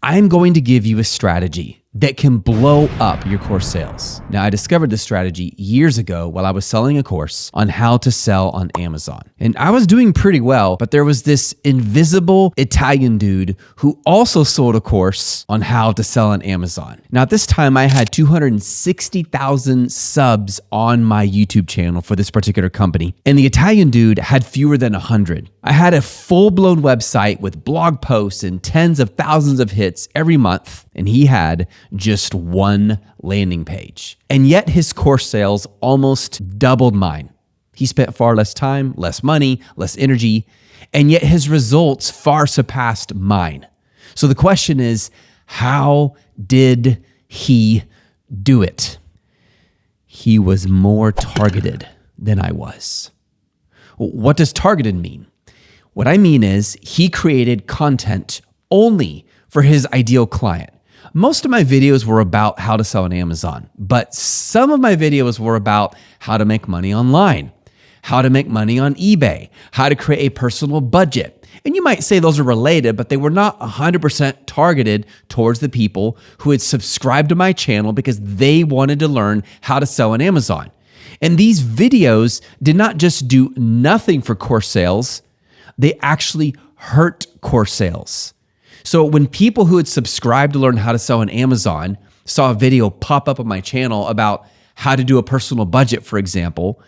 I'm going to give you a strategy that can blow up your course sales. Now, I discovered this strategy years ago while I was selling a course on how to sell on Amazon. And I was doing pretty well, but there was this invisible Italian dude who also sold a course on how to sell on Amazon. Now, at this time, I had 260,000 subs on my YouTube channel for this particular company. And the Italian dude had fewer than 100. I had a full-blown website with blog posts and tens of thousands of hits every month, and he had just one landing page. And yet his course sales almost doubled mine. He spent far less time, less money, less energy, and yet his results far surpassed mine. So the question is, how did he do it? He was more targeted than I was. What does targeted mean? What I mean is he created content only for his ideal client. Most of my videos were about how to sell on Amazon, but some of my videos were about how to make money online, how to make money on eBay, how to create a personal budget. And you might say those are related, but they were not 100% targeted towards the people who had subscribed to my channel because they wanted to learn how to sell on Amazon. And these videos did not just do nothing for course sales, they actually hurt course sales. So when people who had subscribed to learn how to sell on Amazon saw a video pop up on my channel about how to do a personal budget, for example,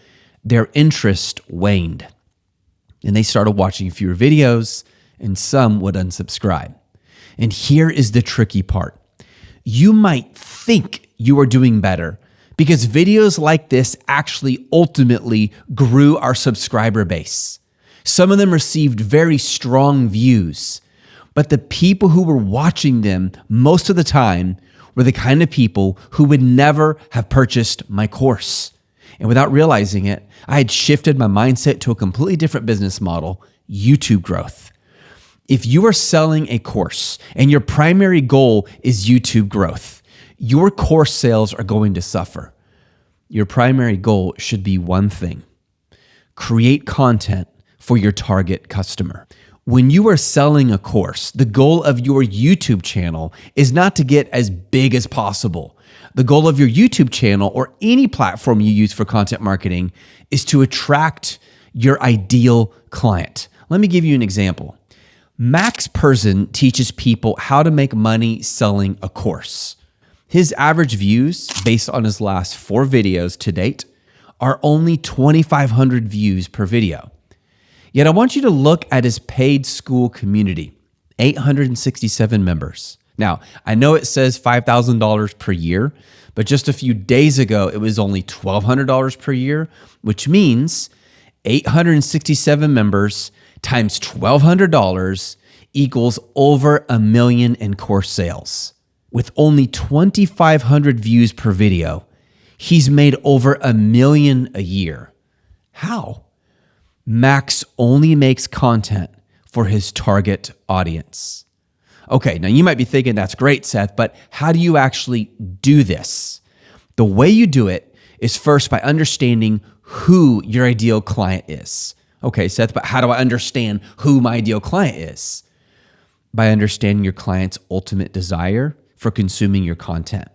their interest waned. And they started watching fewer videos, and some would unsubscribe. And here is the tricky part. You might think you are doing better because videos like this actually ultimately grew our subscriber base. Some of them received very strong views, but the people who were watching them most of the time were the kind of people who would never have purchased my course. And without realizing it, I had shifted my mindset to a completely different business model, YouTube growth. If you are selling a course and your primary goal is YouTube growth, your course sales are going to suffer. Your primary goal should be one thing: create content for your target customer. When you are selling a course, the goal of your YouTube channel is not to get as big as possible. The goal of your YouTube channel or any platform you use for content marketing is to attract your ideal client. Let me give you an example. Max Person teaches people how to make money selling a course. His average views, based on his last 4 videos to date, are only 2,500 views per video. Yet I want you to look at his paid school community, 867 members. Now, I know it says $5,000 per year, but just a few days ago, it was only $1,200 per year, which means 867 members times $1,200 equals over $1 million in course sales. With only 2,500 views per video, he's made over $1 million a year. How? Max only makes content for his target audience. Okay, now you might be thinking, that's great, Seth, but how do you actually do this? The way you do it is first by understanding who your ideal client is. Okay, Seth, but how do I understand who my ideal client is? By understanding your client's ultimate desire for consuming your content.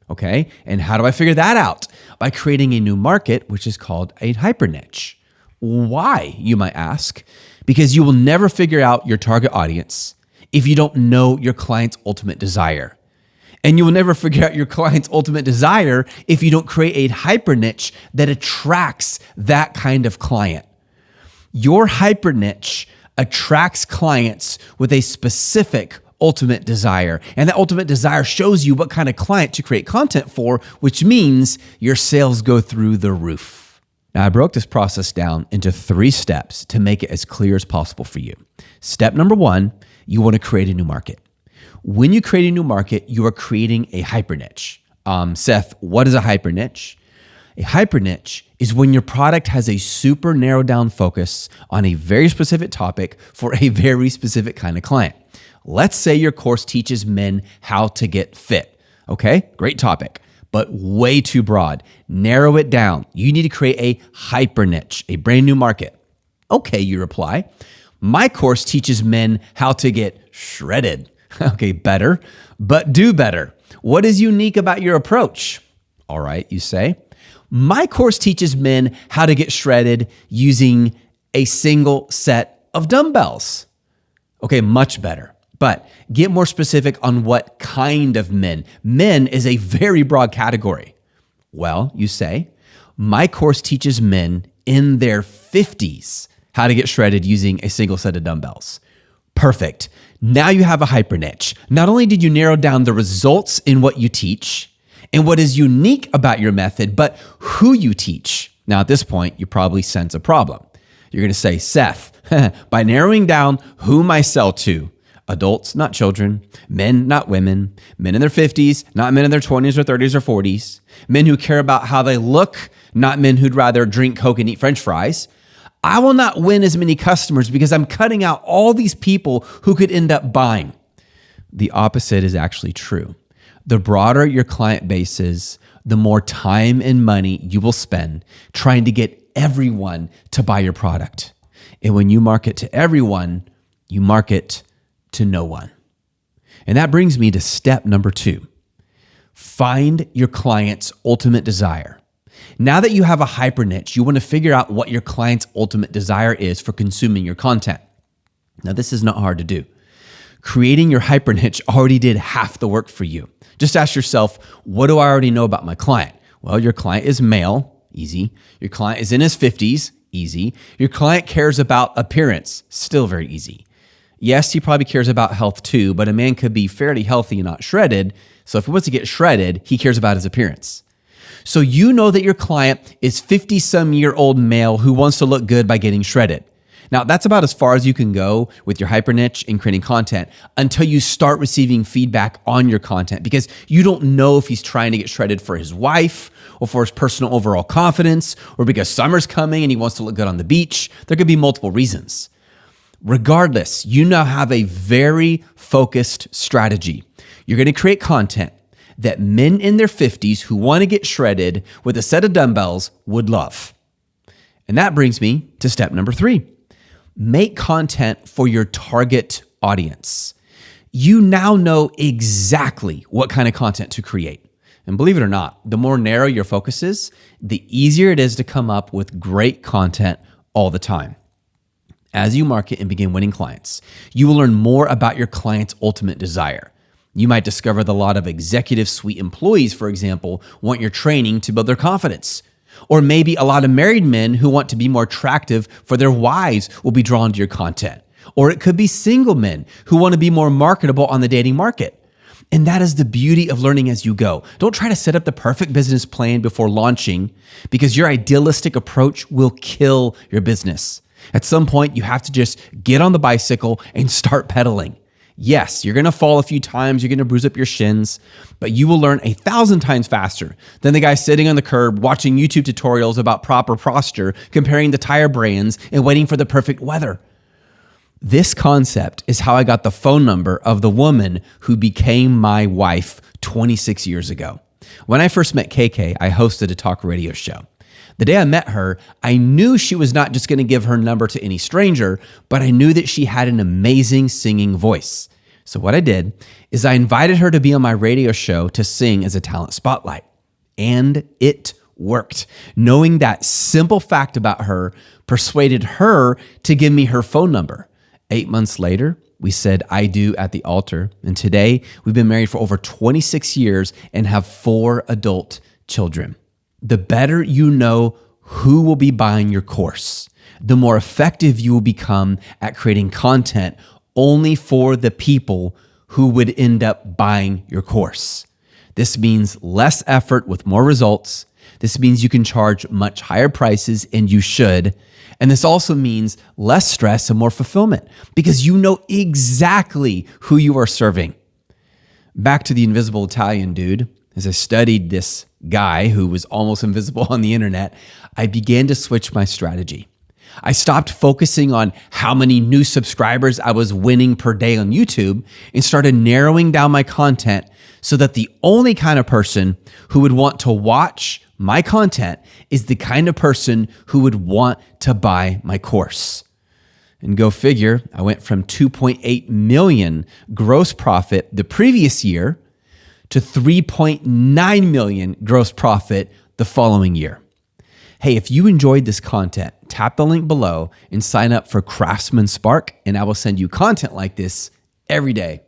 Okay, and how do I figure that out? By creating a new market, which is called a hyper niche. Why, you might ask? Because you will never figure out your target audience if you don't know your client's ultimate desire. And you will never figure out your client's ultimate desire if you don't create a hyper niche that attracts that kind of client. Your hyper niche attracts clients with a specific ultimate desire. And that ultimate desire shows you what kind of client to create content for, which means your sales go through the roof. Now, I broke this process down into 3 steps to make it as clear as possible for you. Step number 1, you want to create a new market. When you create a new market, you are creating a hyper niche. Seth, what is a hyper niche? A hyper niche is when your product has a super narrowed down focus on a very specific topic for a very specific kind of client. Let's say your course teaches men how to get fit. Okay, great topic, but way too broad. Narrow it down. You need to create a hyper niche, a brand new market. Okay, you reply. My course teaches men how to get shredded. Okay, better, but do better. What is unique about your approach? All right, you say. My course teaches men how to get shredded using a single set of dumbbells. Okay, much better. But get more specific on what kind of men. Men is a very broad category. Well, you say, my course teaches men in their 50s how to get shredded using a single set of dumbbells. Perfect. Now you have a hyper niche. Not only did you narrow down the results in what you teach and what is unique about your method, but who you teach. Now, at this point, you probably sense a problem. You're going to say, Seth, by narrowing down whom I sell to, adults, not children, men, not women, men in their 50s, not men in their 20s or 30s or 40s, men who care about how they look, not men who'd rather drink Coke and eat French fries, I will not win as many customers because I'm cutting out all these people who could end up buying. The opposite is actually true. The broader your client base is, the more time and money you will spend trying to get everyone to buy your product. And when you market to everyone, you market to no one. And that brings me to step number 2. Find your client's ultimate desire. Now that you have a hyper niche, you want to figure out what your client's ultimate desire is for consuming your content. Now, this is not hard to do. Creating your hyper niche already did half the work for you. Just ask yourself, what do I already know about my client? Well, your client is male, easy. Your client is in his 50s, easy. Your client cares about appearance, still very easy. Yes, he probably cares about health too, but a man could be fairly healthy and not shredded. So if he wants to get shredded, he cares about his appearance. So you know that your client is 50-some-year-old male who wants to look good by getting shredded. Now, that's about as far as you can go with your hyper niche and creating content until you start receiving feedback on your content, because you don't know if he's trying to get shredded for his wife or for his personal overall confidence or because summer's coming and he wants to look good on the beach. There could be multiple reasons. Regardless, you now have a very focused strategy. You're going to create content that men in their 50s who want to get shredded with a set of dumbbells would love. And that brings me to step number 3. Make content for your target audience. You now know exactly what kind of content to create. And believe it or not, the more narrow your focus is, the easier it is to come up with great content all the time. As you market and begin winning clients, you will learn more about your client's ultimate desire. You might discover that a lot of executive suite employees, for example, want your training to build their confidence. Or maybe a lot of married men who want to be more attractive for their wives will be drawn to your content. Or it could be single men who want to be more marketable on the dating market. And that is the beauty of learning as you go. Don't try to set up the perfect business plan before launching, because your idealistic approach will kill your business. At some point, you have to just get on the bicycle and start pedaling. Yes, you're going to fall a few times, you're going to bruise up your shins, but you will learn 1,000 times faster than the guy sitting on the curb watching YouTube tutorials about proper posture, comparing the tire brands, and waiting for the perfect weather. This concept is how I got the phone number of the woman who became my wife 26 years ago. When I first met KK, I hosted a talk radio show. The day I met her, I knew she was not just going to give her number to any stranger, but I knew that she had an amazing singing voice. So what I did is I invited her to be on my radio show to sing as a talent spotlight. And it worked. Knowing that simple fact about her persuaded her to give me her phone number. 8 months later, we said I do at the altar. And today, we've been married for over 26 years and have 4 adult children. The better you know who will be buying your course, the more effective you will become at creating content only for the people who would end up buying your course. This means less effort with more results. This means you can charge much higher prices, and you should. And this also means less stress and more fulfillment because you know exactly who you are serving. Back to the invisible Italian dude. As I studied this guy who was almost invisible on the internet, I began to switch my strategy. I stopped focusing on how many new subscribers I was winning per day on YouTube and started narrowing down my content so that the only kind of person who would want to watch my content is the kind of person who would want to buy my course. And go figure, I went from 2.8 million gross profit the previous year to 3.9 million gross profit the following year. Hey, if you enjoyed this content, tap the link below and sign up for Craftsman Spark, and I will send you content like this every day.